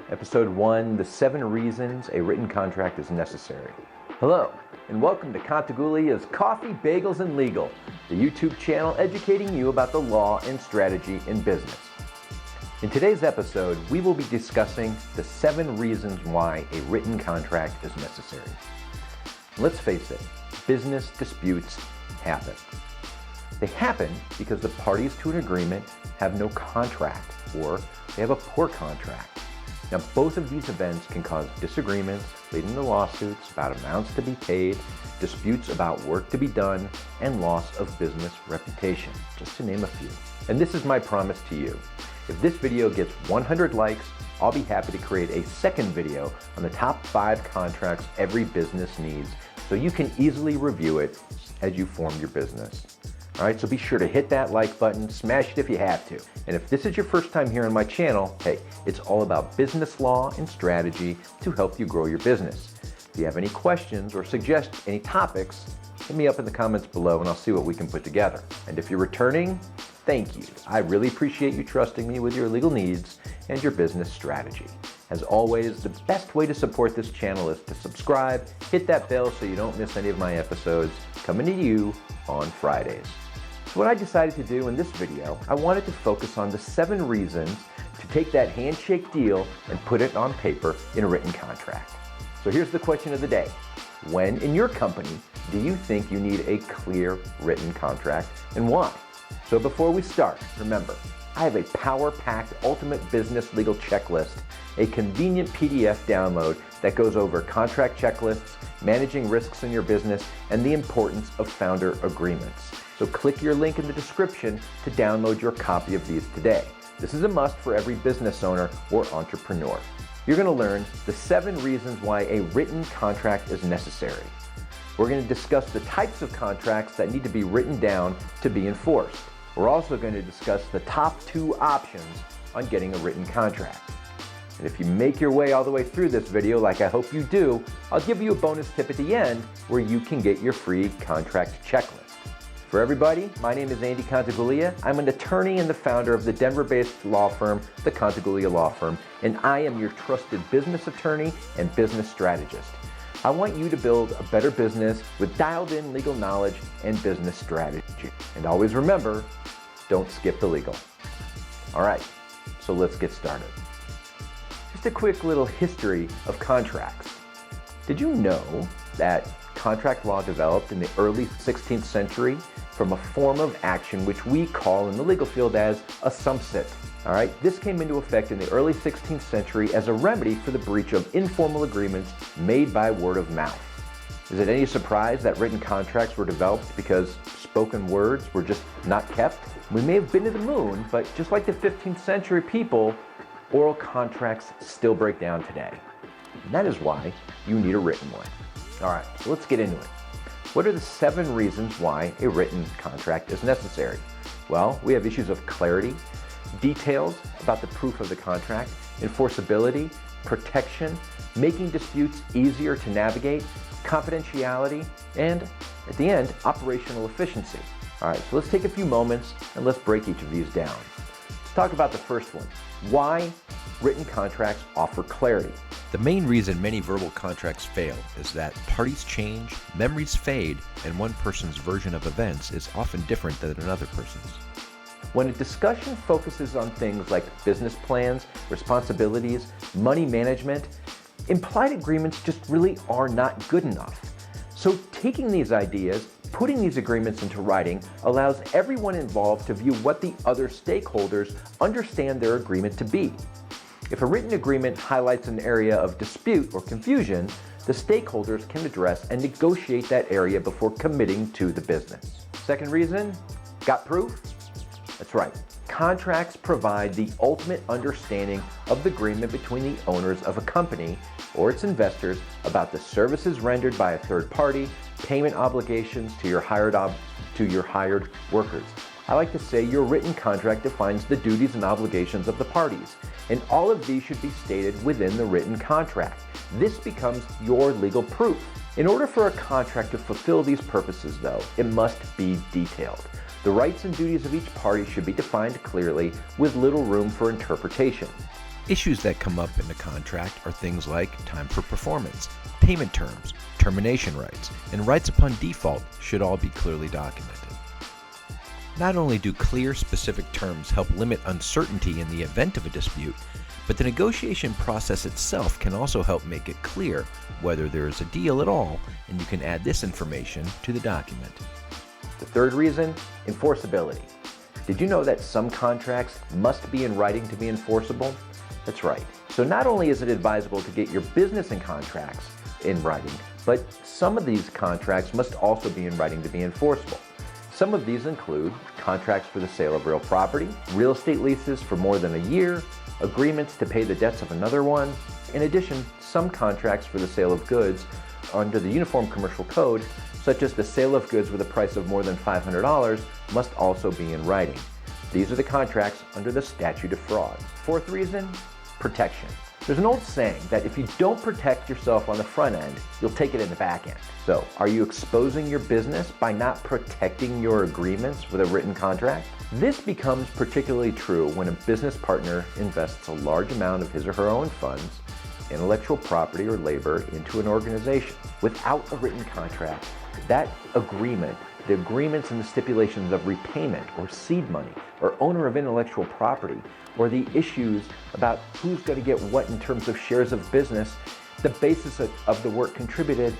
Episode 1, The 7 Reasons a Written Contract is Necessary. Hello, and welcome to Confidentiality's Coffee, Bagels, and Legal, the YouTube channel educating you about the law and strategy in business. In today's episode, we will be discussing the 7 reasons why a written contract is necessary. Let's face it, business disputes happen. They happen because the parties to an agreement have no contract or they have a poor contract. Now, both of these events can cause disagreements, leading to lawsuits about amounts to be paid, disputes about work to be done, and loss of business reputation, just to name a few. And this is my promise to you. If this video gets 100 likes, I'll be happy to create a second video on the top 5 contracts every business needs so you can easily review it as you form your business. All right, so be sure to hit that like button, smash it if you have to. And if this is your first time here on my channel, hey, it's all about business law and strategy to help you grow your business. If you have any questions or suggest any topics, hit me up in the comments below and I'll see what we can put together. And if you're returning, thank you. I really appreciate you trusting me with your legal needs and your business strategy. As always, the best way to support this channel is to subscribe, hit that bell so you don't miss any of my episodes coming to you on Fridays. So what I decided to do in this video, I wanted to focus on the 7 reasons to take that handshake deal and put it on paper in a written contract. So here's the question of the day. When in your company do you think you need a clear written contract and why? So before we start, remember, I have a power-packed ultimate business legal checklist, a convenient PDF download that goes over contract checklists, managing risks in your business, and the importance of founder agreements. So click your link in the description to download your copy of these today. This is a must for every business owner or entrepreneur. You're going to learn the 7 reasons why a written contract is necessary. We're going to discuss the types of contracts that need to be written down to be enforced. We're also going to discuss the top 2 options on getting a written contract. And if you make your way all the way through this video, like I hope you do, I'll give you a bonus tip at the end where you can get your free contract checklist. For everybody, my name is Andy Confidentiality. I'm an attorney and the founder of the Denver-based law firm, the Confidentiality Law Firm, and I am your trusted business attorney and business strategist. I want you to build a better business with dialed-in legal knowledge and business strategy. And always remember, don't skip the legal. All right, so let's get started. Just a quick little history of contracts. Did you know that contract law developed in the early 16th century from a form of action which we call in the legal field as a sumpsit? All right, this came into effect in the early 16th century as a remedy for the breach of informal agreements made by word of mouth. Is it any surprise that written contracts were developed because spoken words were just not kept? We may have been to the moon, but just like the 15th century people, oral contracts still break down today. And that is why you need a written one. All right, so let's get into it. What are the 7 reasons why a written contract is necessary? Well, we have issues of clarity, details about the proof of the contract, enforceability, protection, making disputes easier to navigate, confidentiality, and at the end, operational efficiency. All right, so let's take a few moments and let's break each of these down. Let's talk about the first one. Why written contracts offer clarity. The main reason many verbal contracts fail is that parties change, memories fade, and one person's version of events is often different than another person's. When a discussion focuses on things like business plans, responsibilities, money management, implied agreements just really are not good enough. So taking these ideas, putting these agreements into writing allows everyone involved to view what the other stakeholders understand their agreement to be. If a written agreement highlights an area of dispute or confusion, the stakeholders can address and negotiate that area before committing to the business. Second reason, got proof? That's right. Contracts provide the ultimate understanding of the agreement between the owners of a company or its investors about the services rendered by a third party, payment obligations to your hired workers. I like to say your written contract defines the duties and obligations of the parties, and all of these should be stated within the written contract. This becomes your legal proof. In order for a contract to fulfill these purposes, though, it must be detailed. The rights and duties of each party should be defined clearly with little room for interpretation. Issues that come up in the contract are things like time for performance, payment terms, termination rights, and rights upon default should all be clearly documented. Not only do clear, specific terms help limit uncertainty in the event of a dispute, but the negotiation process itself can also help make it clear whether there is a deal at all, and you can add this information to the document. The third reason, enforceability. Did you know that some contracts must be in writing to be enforceable? That's right. So not only is it advisable to get your business and contracts in writing, but some of these contracts must also be in writing to be enforceable. Some of these include contracts for the sale of real property, real estate leases for more than a year, agreements to pay the debts of another one. In addition, some contracts for the sale of goods under the Uniform Commercial Code, such as the sale of goods with a price of more than $500, must also be in writing. These are the contracts under the statute of frauds. Fourth reason, protection. There's an old saying that if you don't protect yourself on the front end, you'll take it in the back end. So, are you exposing your business by not protecting your agreements with a written contract? This becomes particularly true when a business partner invests a large amount of his or her own funds, intellectual property or labor into an organization. Without a written contract, that agreement, the agreements and the stipulations of repayment or seed money or owner of intellectual property, or the issues about who's going to get what in terms of shares of business, the basis of the work contributed,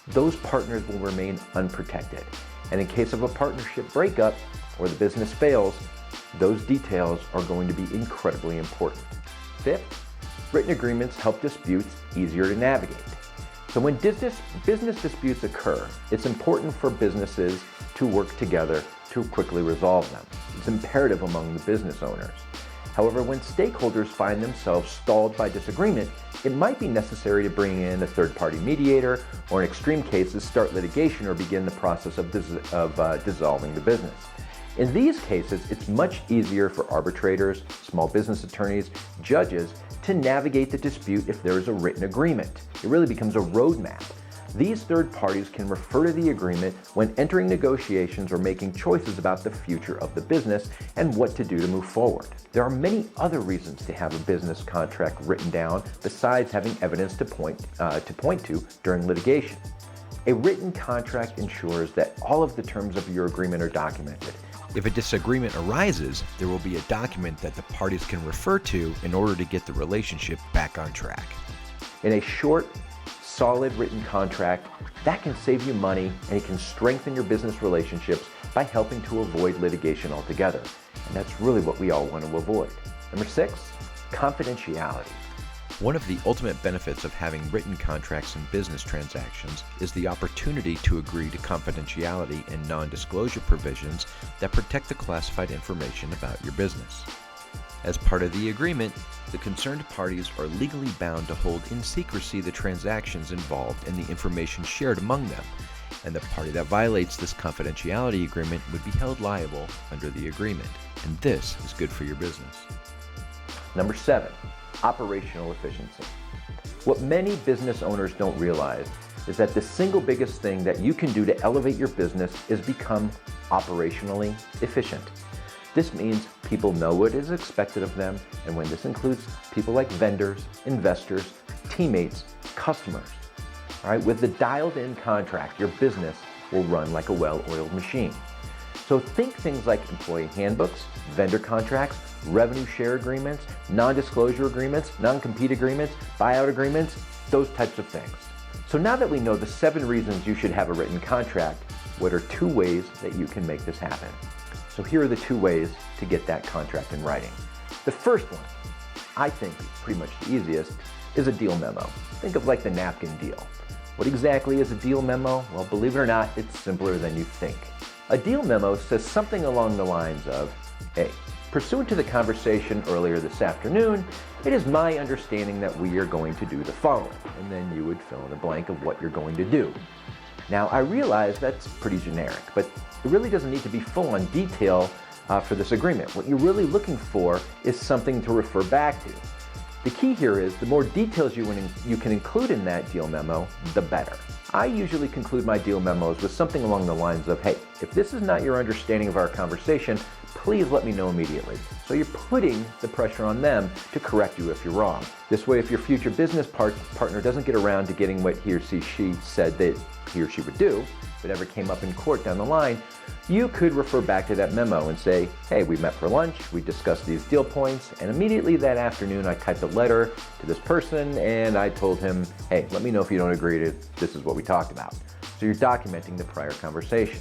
those partners will remain unprotected. And in case of a partnership breakup or the business fails, those details are going to be incredibly important. Fifth, written agreements help disputes easier to navigate. So when business disputes occur, it's important for businesses to work together to quickly resolve them. It's imperative among the business owners. However, when stakeholders find themselves stalled by disagreement, it might be necessary to bring in a third-party mediator, or in extreme cases, start litigation or begin the process of dissolving the business. In these cases, it's much easier for arbitrators, small business attorneys, judges to navigate the dispute if there is a written agreement. It really becomes a roadmap. These third parties can refer to the agreement when entering negotiations or making choices about the future of the business and what to do to move forward. There are many other reasons to have a business contract written down besides having evidence to point to during litigation. A written contract ensures that all of the terms of your agreement are documented. If a disagreement arises, there will be a document that the parties can refer to in order to get the relationship back on track. In a short, solid written contract, that can save you money and it can strengthen your business relationships by helping to avoid litigation altogether. And that's really what we all want to avoid. Number 6, confidentiality. One of the ultimate benefits of having written contracts in business transactions is the opportunity to agree to confidentiality and non-disclosure provisions that protect the classified information about your business. As part of the agreement, the concerned parties are legally bound to hold in secrecy the transactions involved and the information shared among them, and the party that violates this confidentiality agreement would be held liable under the agreement. And this is good for your business. Number 7, operational efficiency. What many business owners don't realize is that the single biggest thing that you can do to elevate your business is become operationally efficient. This means people know what is expected of them, and when this includes people like vendors, investors, teammates, customers. All right, with the dialed-in contract, your business will run like a well-oiled machine. So think things like employee handbooks, vendor contracts, revenue share agreements, non-disclosure agreements, non-compete agreements, buyout agreements, those types of things. So now that we know the 7 reasons you should have a written contract, what are 2 ways that you can make this happen? So here are the 2 ways to get that contract in writing. The first one, I think pretty much the easiest, is a deal memo. Think of like the napkin deal. What exactly is a deal memo? Well, believe it or not, it's simpler than you think. A deal memo says something along the lines of, hey, pursuant to the conversation earlier this afternoon, it is my understanding that we are going to do the following. And then you would fill in a blank of what you're going to do. Now, I realize that's pretty generic, but it really doesn't need to be full on detail for this agreement. What you're really looking for is something to refer back to. The key here is the more details you can include in that deal memo, the better. I usually conclude my deal memos with something along the lines of, hey, if this is not your understanding of our conversation, please let me know immediately. So you're putting the pressure on them to correct you if you're wrong. This way, if your future business partner doesn't get around to getting what he or she said that he or she would do, if it ever came up in court down the line, you could refer back to that memo and say, hey, we met for lunch, we discussed these deal points, and immediately that afternoon I typed a letter to this person and I told him, hey, let me know if you don't agree to this is what we talked about. So you're documenting the prior conversation.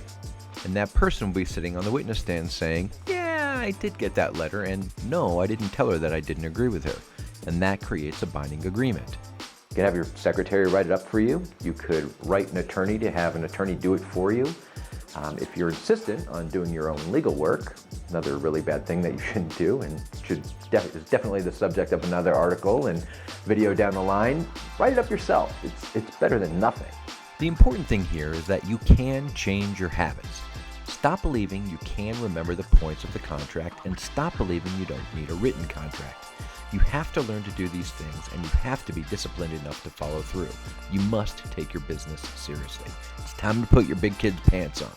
And that person will be sitting on the witness stand saying, yeah, I did get that letter, and no, I didn't tell her that I didn't agree with her. And that creates a binding agreement. You can have your secretary write it up for you. You could write an attorney to have an attorney do it for you. If you're insistent on doing your own legal work, another really bad thing that you shouldn't do and is definitely the subject of another article and video down the line, write it up yourself. It's better than nothing. The important thing here is that you can change your habits. Stop believing you can remember the points of the contract and stop believing you don't need a written contract. You have to learn to do these things and you have to be disciplined enough to follow through. You must take your business seriously. It's time to put your big kid's pants on.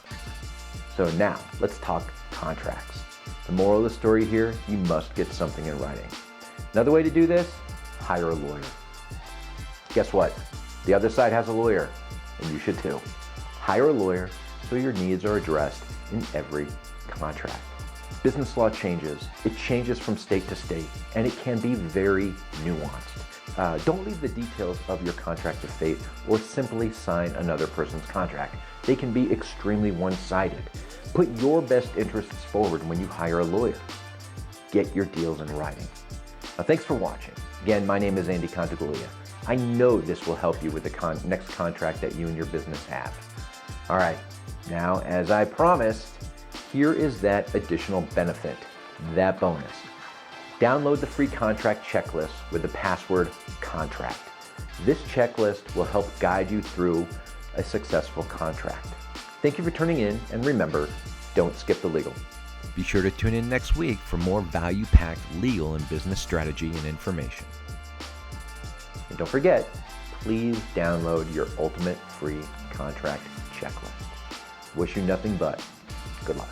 So now, let's talk contracts. The moral of the story here, you must get something in writing. Another way to do this, hire a lawyer. Guess what? The other side has a lawyer, and you should too. Hire a lawyer so your needs are addressed in every contract. Business law changes. It changes from state to state, and it can be very nuanced. Don't leave the details of your contract to fate or simply sign another person's contract. They can be extremely one-sided. Put your best interests forward when you hire a lawyer. Get your deals in writing. Now, thanks for watching. Again, my name is Andy Contaguglia. I know this will help you with the next contract that you and your business have. All right, now, as I promised, here is that additional benefit, that bonus. Download the free contract checklist with the password contract. This checklist will help guide you through a successful contract. Thank you for tuning in, and remember, don't skip the legal. Be sure to tune in next week for more value-packed legal and business strategy and information. And don't forget, please download your ultimate free contract checklist. Wish you nothing but good luck.